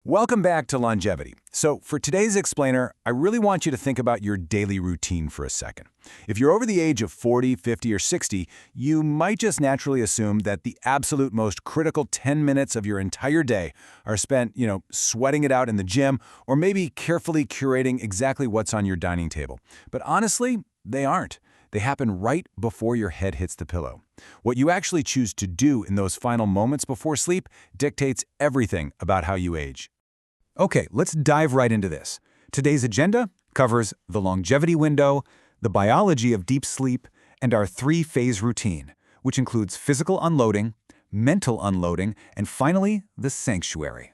Welcome back to Longevity. So for today's explainer, I really want you to think about your daily routine for a second. If you're over the age of 40, 50, or 60, you might just naturally assume that the absolute most critical 10 minutes of your entire day are spent, sweating it out in the gym or maybe carefully curating exactly what's on your dining table. But honestly, they aren't. They happen right before your head hits the pillow. What you actually choose to do in those final moments before sleep dictates everything about how you age. Okay, let's dive right into this. Today's agenda covers the longevity window, the biology of deep sleep, and our three-phase routine, which includes physical unloading, mental unloading, and finally, the sanctuary.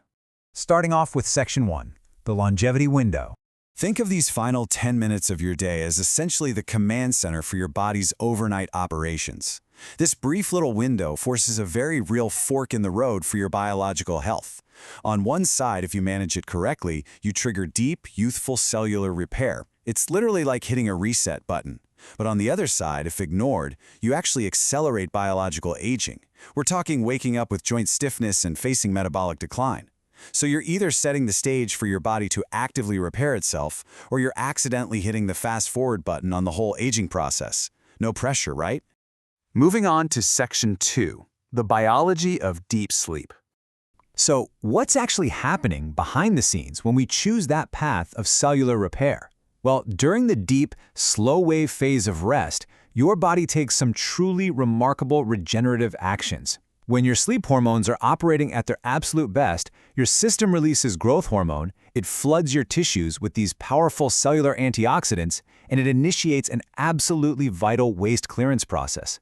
Starting off with Section 1, the longevity window. Think of these final 10 minutes of your day as essentially the command center for your body's overnight operations. This brief little window forces a very real fork in the road for your biological health. On one side, if you manage it correctly, you trigger deep, youthful cellular repair. It's literally like hitting a reset button. But on the other side, if ignored, you actually accelerate biological aging. We're talking waking up with joint stiffness and facing metabolic decline. So you're either setting the stage for your body to actively repair itself, or you're accidentally hitting the fast-forward button on the whole aging process. No pressure, right? Moving on to Section 2, the biology of deep sleep. So what's actually happening behind the scenes when we choose that path of cellular repair? Well, during the deep, slow-wave phase of rest, your body takes some truly remarkable regenerative actions. When your sleep hormones are operating at their absolute best, your system releases growth hormone, it floods your tissues with these powerful cellular antioxidants, and it initiates an absolutely vital waste clearance process.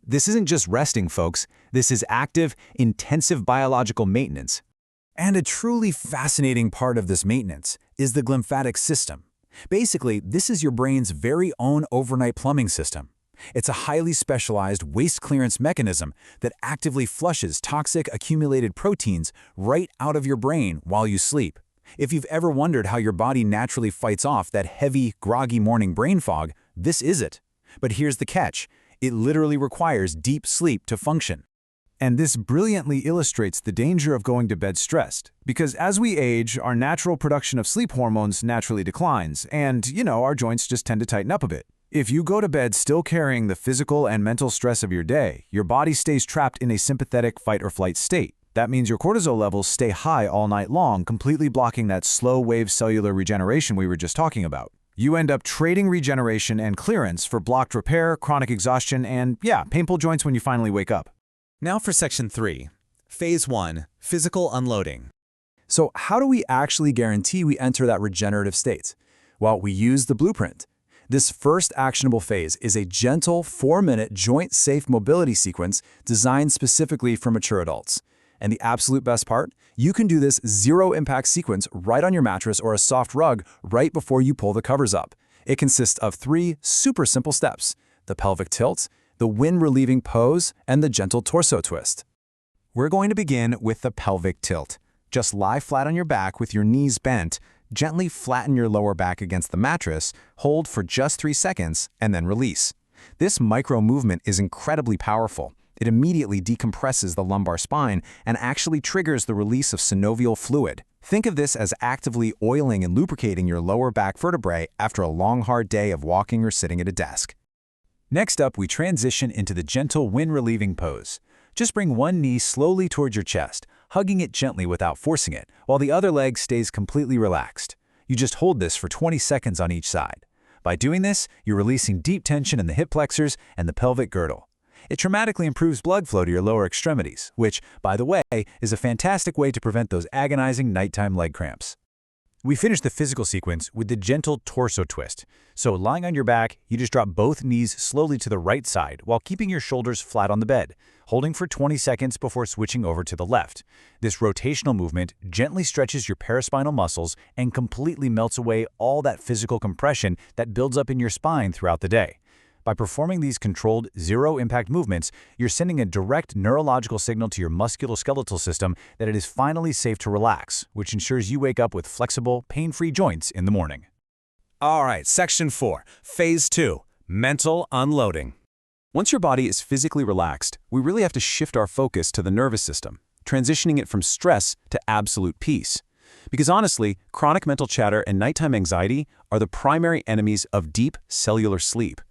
This isn't just resting, folks. This is active, intensive biological maintenance. And a truly fascinating part of this maintenance is the glymphatic system. Basically, this is your brain's very own overnight plumbing system. It's a highly specialized waste clearance mechanism that actively flushes toxic accumulated proteins right out of your brain while you sleep. If you've ever wondered how your body naturally fights off that heavy, groggy morning brain fog, this is it. But here's the catch. It literally requires deep sleep to function. And this brilliantly illustrates the danger of going to bed stressed, because as we age, our natural production of sleep hormones naturally declines, and, our joints just tend to tighten up a bit. If you go to bed still carrying the physical and mental stress of your day, your body stays trapped in a sympathetic fight-or-flight state. That means your cortisol levels stay high all night long, completely blocking that slow-wave cellular regeneration we were just talking about. You end up trading regeneration and clearance for blocked repair, chronic exhaustion, and, painful joints when you finally wake up. Now for Section 3, Phase 1, Physical Unloading. So how do we actually guarantee we enter that regenerative state? Well, we use the blueprint. This first actionable phase is a gentle 4-minute joint-safe mobility sequence designed specifically for mature adults. And the absolute best part? You can do this zero-impact sequence right on your mattress or a soft rug right before you pull the covers up. It consists of 3 super simple steps: the pelvic tilt, the wind-relieving pose, and the gentle torso twist. We're going to begin with the pelvic tilt. Just lie flat on your back with your knees bent, gently flatten your lower back against the mattress, hold for just 3 seconds, and then release. This micro movement is incredibly powerful. It immediately decompresses the lumbar spine and actually triggers the release of synovial fluid. Think of this as actively oiling and lubricating your lower back vertebrae after a long, hard day of walking or sitting at a desk. Next up, we transition into the gentle wind-relieving pose. Just bring one knee slowly towards your chest, hugging it gently without forcing it, while the other leg stays completely relaxed. You just hold this for 20 seconds on each side. By doing this, you're releasing deep tension in the hip flexors and the pelvic girdle. It dramatically improves blood flow to your lower extremities, which, by the way, is a fantastic way to prevent those agonizing nighttime leg cramps. We finish the physical sequence with the gentle torso twist. So lying on your back, you just drop both knees slowly to the right side while keeping your shoulders flat on the bed, holding for 20 seconds before switching over to the left. This rotational movement gently stretches your paraspinal muscles and completely melts away all that physical compression that builds up in your spine throughout the day. By performing these controlled, zero-impact movements, you're sending a direct neurological signal to your musculoskeletal system that it is finally safe to relax, which ensures you wake up with flexible, pain-free joints in the morning. All right, Section 4, Phase 2, Mental Unloading. Once your body is physically relaxed, we really have to shift our focus to the nervous system, transitioning it from stress to absolute peace. Because honestly, chronic mental chatter and nighttime anxiety are the primary enemies of deep cellular sleep.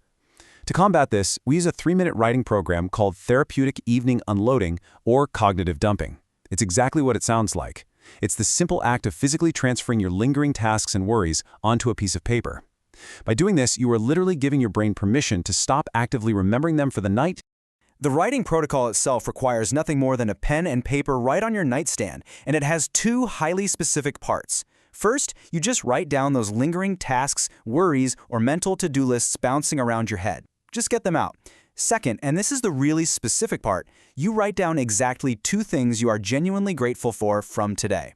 To combat this, we use a 3-minute writing program called Therapeutic Evening Unloading or Cognitive Dumping. It's exactly what it sounds like. It's the simple act of physically transferring your lingering tasks and worries onto a piece of paper. By doing this, you are literally giving your brain permission to stop actively remembering them for the night. The writing protocol itself requires nothing more than a pen and paper right on your nightstand, and it has 2 highly specific parts. First, you just write down those lingering tasks, worries, or mental to-do lists bouncing around your head. Just get them out. Second, and this is the really specific part, you write down exactly 2 things you are genuinely grateful for from today.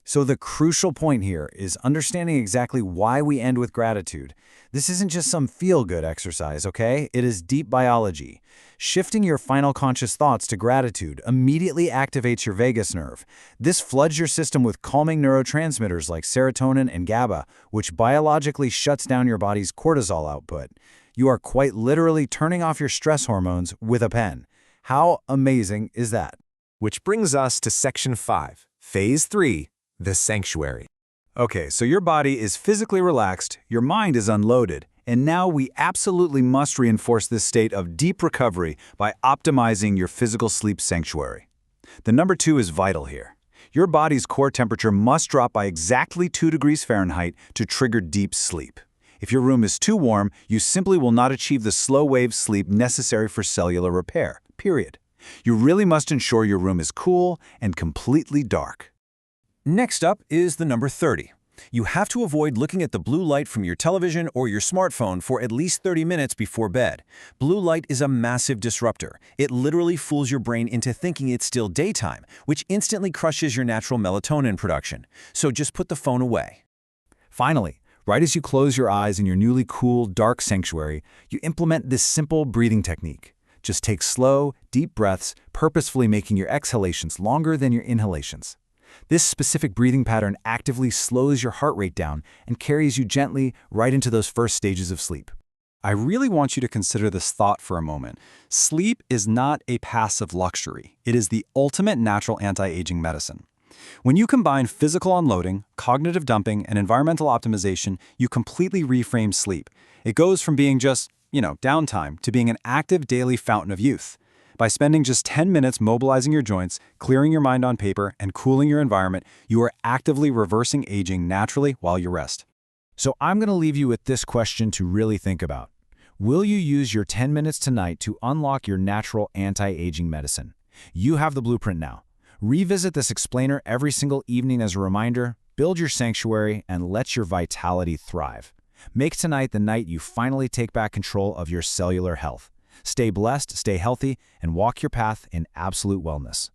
So the crucial point here is understanding exactly why we end with gratitude. This isn't just some feel-good exercise, okay? It is deep biology. Shifting your final conscious thoughts to gratitude immediately activates your vagus nerve. This floods your system with calming neurotransmitters like serotonin and GABA, which biologically shuts down your body's cortisol output. You are quite literally turning off your stress hormones with a pen. How amazing is that? Which brings us to Section 5, Phase 3, the sanctuary. Okay, so your body is physically relaxed, your mind is unloaded, and now we absolutely must reinforce this state of deep recovery by optimizing your physical sleep sanctuary. The number 2 is vital here. Your body's core temperature must drop by exactly 2 degrees Fahrenheit to trigger deep sleep. If your room is too warm, you simply will not achieve the slow-wave sleep necessary for cellular repair, period. You really must ensure your room is cool and completely dark. Next up is the number 30. You have to avoid looking at the blue light from your television or your smartphone for at least 30 minutes before bed. Blue light is a massive disruptor. It literally fools your brain into thinking it's still daytime, which instantly crushes your natural melatonin production. So just put the phone away. Finally, right as you close your eyes in your newly cool, dark sanctuary, you implement this simple breathing technique. Just take slow, deep breaths, purposefully making your exhalations longer than your inhalations. This specific breathing pattern actively slows your heart rate down and carries you gently right into those first stages of sleep. I really want you to consider this thought for a moment. Sleep is not a passive luxury. It is the ultimate natural anti-aging medicine. When you combine physical unloading, cognitive dumping, and environmental optimization, you completely reframe sleep. It goes from being just, downtime to being an active daily fountain of youth. By spending just 10 minutes mobilizing your joints, clearing your mind on paper, and cooling your environment, you are actively reversing aging naturally while you rest. So I'm going to leave you with this question to really think about. Will you use your 10 minutes tonight to unlock your natural anti-aging medicine? You have the blueprint now. Revisit this explainer every single evening as a reminder, build your sanctuary, and let your vitality thrive. Make tonight the night you finally take back control of your cellular health. Stay blessed, stay healthy, and walk your path in absolute wellness.